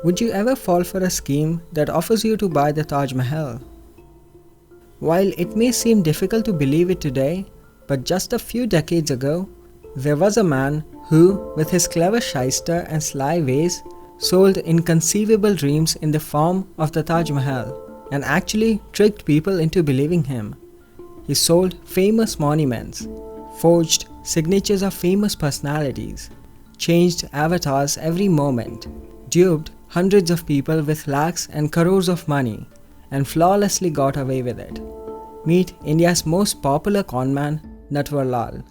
Would you ever fall for a scheme that offers you to buy the Taj Mahal? While it may seem difficult to believe it today, but just a few decades ago, there was a man who, with his clever shyster and sly ways, sold inconceivable dreams in the form of the Taj Mahal and actually tricked people into believing him. He sold famous monuments, forged signatures of famous personalities, changed avatars every moment, duped hundreds of people with lakhs and crores of money, and flawlessly got away with it. Meet India's most popular conman, Natwar Lal.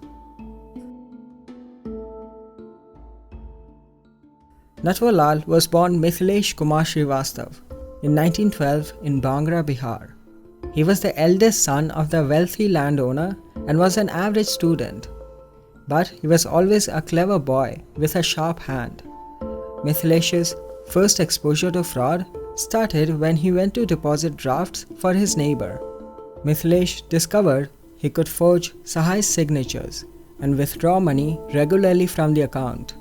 Natwar Lal was born Mithilesh Kumar Srivastav in 1912 in Bhangra, Bihar. He was the eldest son of the wealthy landowner and was an average student. But he was always a clever boy with a sharp hand. Mithilesh's first exposure to fraud started when he went to deposit drafts for his neighbor. Mithilesh discovered he could forge Sahai's signatures and withdraw money regularly from the account.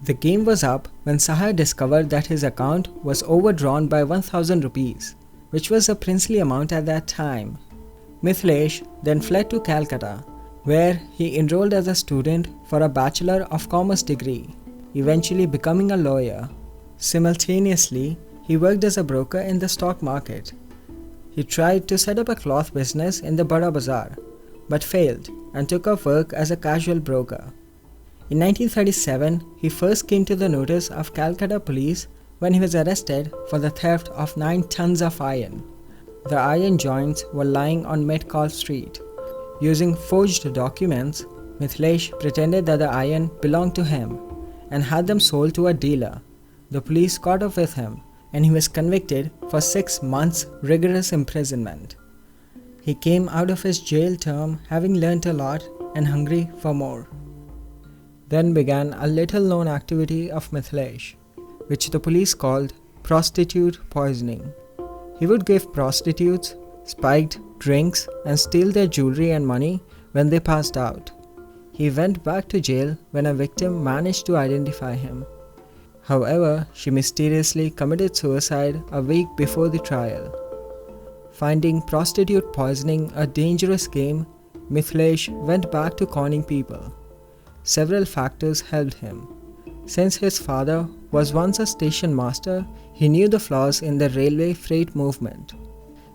The game was up when Sahai discovered that his account was overdrawn by 1000 rupees, which was a princely amount at that time. Mithilesh then fled to Calcutta, where he enrolled as a student for a Bachelor of Commerce degree, eventually becoming a lawyer. Simultaneously, he worked as a broker in the stock market. He tried to set up a cloth business in the Bada Bazaar, but failed and took up work as a casual broker. In 1937, he first came to the notice of Calcutta police when he was arrested for the theft of 9 tons of iron. The iron joints were lying on Metcalfe Street. Using forged documents, Mithilesh pretended that the iron belonged to him and had them sold to a dealer. The police caught up with him and he was convicted for 6 months' rigorous imprisonment. He came out of his jail term having learnt a lot and hungry for more. Then began a little-known activity of Mithilesh, which the police called prostitute poisoning. He would give prostitutes spiked drinks and steal their jewelry and money when they passed out. He went back to jail when a victim managed to identify him. However, she mysteriously committed suicide a week before the trial. Finding prostitute poisoning a dangerous game, Mithilesh went back to conning people. Several factors helped him. Since his father was once a station master, he knew the flaws in the railway freight movement.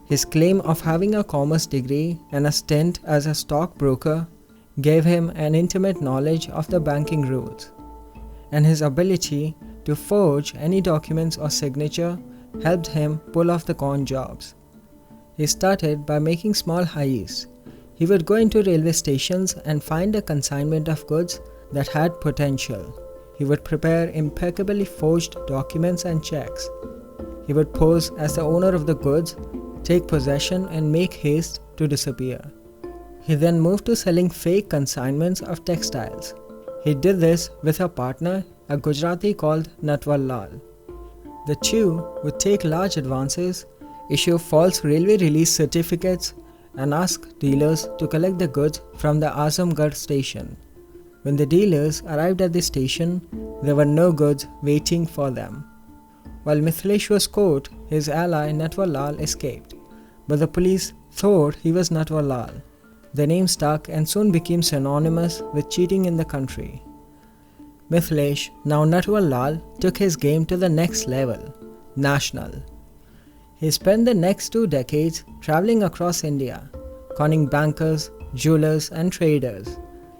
His claim of having a commerce degree and a stint as a stockbroker gave him an intimate knowledge of the banking rules, and his ability to forge any documents or signature helped him pull off the con jobs. He started by making small heists. He would go into railway stations and find a consignment of goods that had potential. He would prepare impeccably forged documents and checks. He would pose as the owner of the goods, take possession and make haste to disappear. He then moved to selling fake consignments of textiles. He did this with a partner, a Gujarati called Natwar Lal. The two would take large advances, issue false railway release certificates, and ask dealers to collect the goods from the Azamgarh station. When the dealers arrived at the station, there were no goods waiting for them. While Mithilesh was caught, his ally Natwar Lal escaped, but the police thought he was Natwar Lal. The name stuck and soon became synonymous with cheating in the country. Mithilesh, now Natwar Lal, took his game to the next level, national. He spent the next 2 decades traveling across India, conning bankers, jewelers and traders.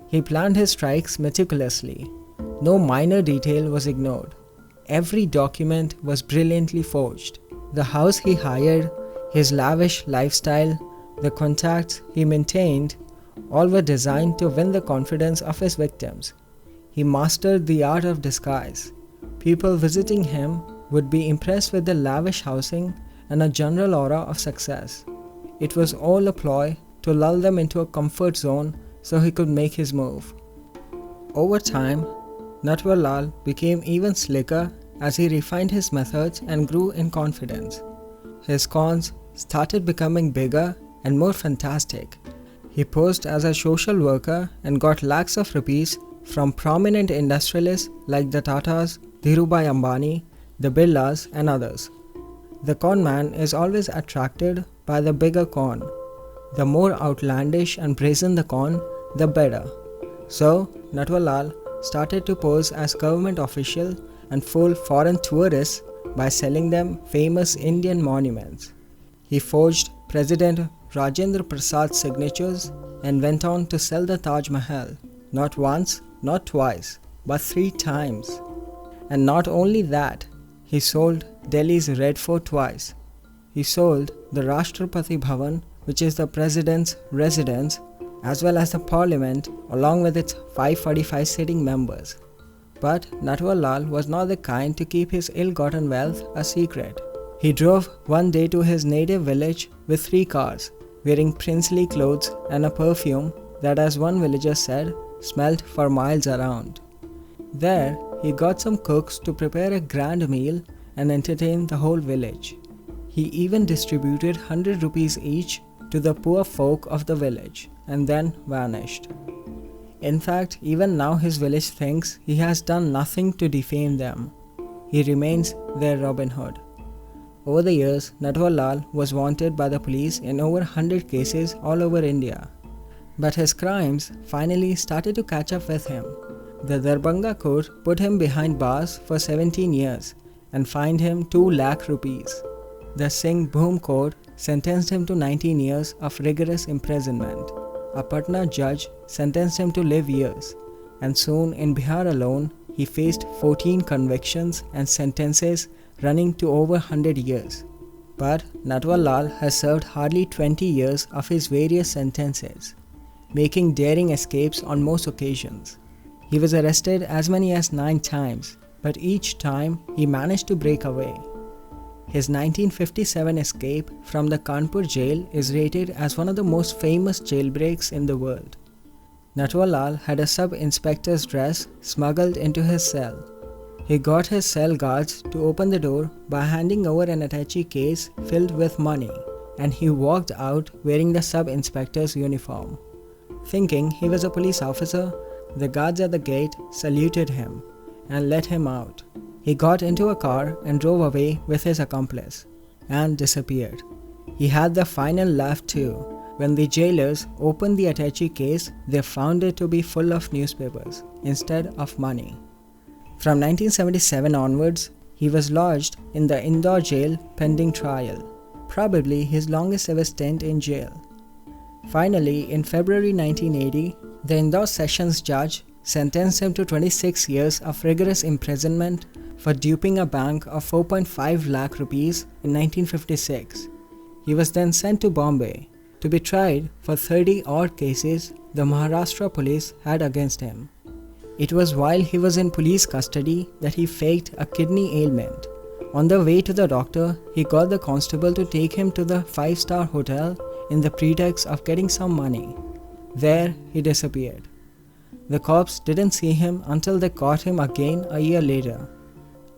He planned his strikes meticulously. No minor detail was ignored. Every document was brilliantly forged. The house he hired, his lavish lifestyle, the contacts he maintained, all were designed to win the confidence of his victims. He mastered the art of disguise. People visiting him would be impressed with the lavish housing and a general aura of success. It was all a ploy to lull them into a comfort zone so he could make his move. Over time, Natwar Lal became even slicker as he refined his methods and grew in confidence. His cons started becoming bigger and more fantastic. He posed as a social worker and got lakhs of rupees from prominent industrialists like the Tatas, Dhirubhai Ambani, the Birlas, and others. The conman is always attracted by the bigger con. The more outlandish and brazen the con, the better. So, Natwarlal started to pose as government official and fool foreign tourists by selling them famous Indian monuments. He forged President Rajendra Prasad's signatures and went on to sell the Taj Mahal, not once, not twice, but 3 times. And not only that, he sold Delhi's Red Fort twice. He sold the Rashtrapati Bhavan, which is the president's residence, as well as the parliament along with its 545 sitting members. But Natwarlal was not the kind to keep his ill-gotten wealth a secret. He drove one day to his native village with 3 cars, wearing princely clothes and a perfume that, as one villager said, smelled for miles around. There, he got some cooks to prepare a grand meal and entertain the whole village. He even distributed 100 rupees each to the poor folk of the village and then vanished. In fact, even now his village thinks he has done nothing to defame them. He remains their Robin Hood. Over the years, Natwarlal was wanted by the police in over 100 cases all over India. But his crimes finally started to catch up with him. The Darbhanga court put him behind bars for 17 years and fined him 2 lakh rupees. The Singh Bhum court sentenced him to 19 years of rigorous imprisonment. A Patna judge sentenced him to live years, and soon in Bihar alone, he faced 14 convictions and sentences running to over 100 years. But Natwarlal has served hardly 20 years of his various sentences, making daring escapes on most occasions. He was arrested as many as 9 times, but each time he managed to break away. His 1957 escape from the Kanpur jail is rated as one of the most famous jailbreaks in the world. Natwarlal had a sub-inspector's dress smuggled into his cell. He got his cell guards to open the door by handing over an attaché case filled with money, and he walked out wearing the sub-inspector's uniform. Thinking he was a police officer, the guards at the gate saluted him and let him out. He got into a car and drove away with his accomplice and disappeared. He had the final laugh too. When the jailers opened the attaché case, they found it to be full of newspapers instead of money. From 1977 onwards, he was lodged in the Indore jail pending trial, probably his longest ever stint in jail. Finally, in February 1980, the Indore Sessions Judge sentenced him to 26 years of rigorous imprisonment for duping a bank of 4.5 lakh rupees in 1956. He was then sent to Bombay to be tried for 30 odd cases the Maharashtra police had against him. It was while he was in police custody that he faked a kidney ailment. On the way to the doctor, he got the constable to take him to the 5-star hotel in the pretext of getting some money. There, he disappeared. The cops didn't see him until they caught him again a year later.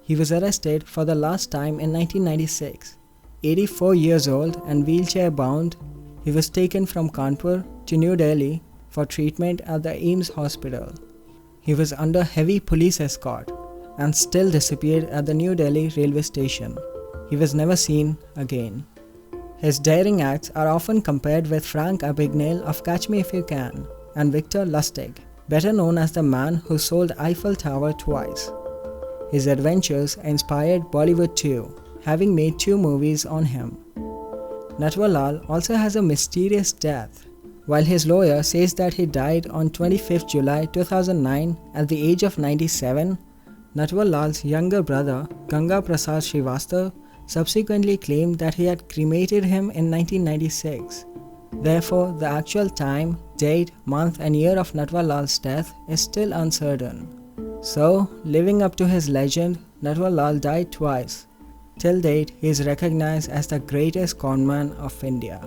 He was arrested for the last time in 1996. 84 years old and wheelchair-bound, he was taken from Kanpur to New Delhi for treatment at the AIIMS hospital. He was under heavy police escort and still disappeared at the New Delhi railway station. He was never seen again. His daring acts are often compared with Frank Abagnale of Catch Me If You Can and Victor Lustig, better known as the man who sold Eiffel Tower twice. His adventures inspired Bollywood too, having made 2 movies on him. Natwarlal also has a mysterious death. While his lawyer says that he died on 25th July 2009 at the age of 97, Natwarlal's younger brother, Ganga Prasad Srivastava, subsequently claimed that he had cremated him in 1996. Therefore, the actual time, date, month and year of Natwarlal's death is still uncertain. So, living up to his legend, Natwarlal died twice. Till date, he is recognized as the greatest conman of India.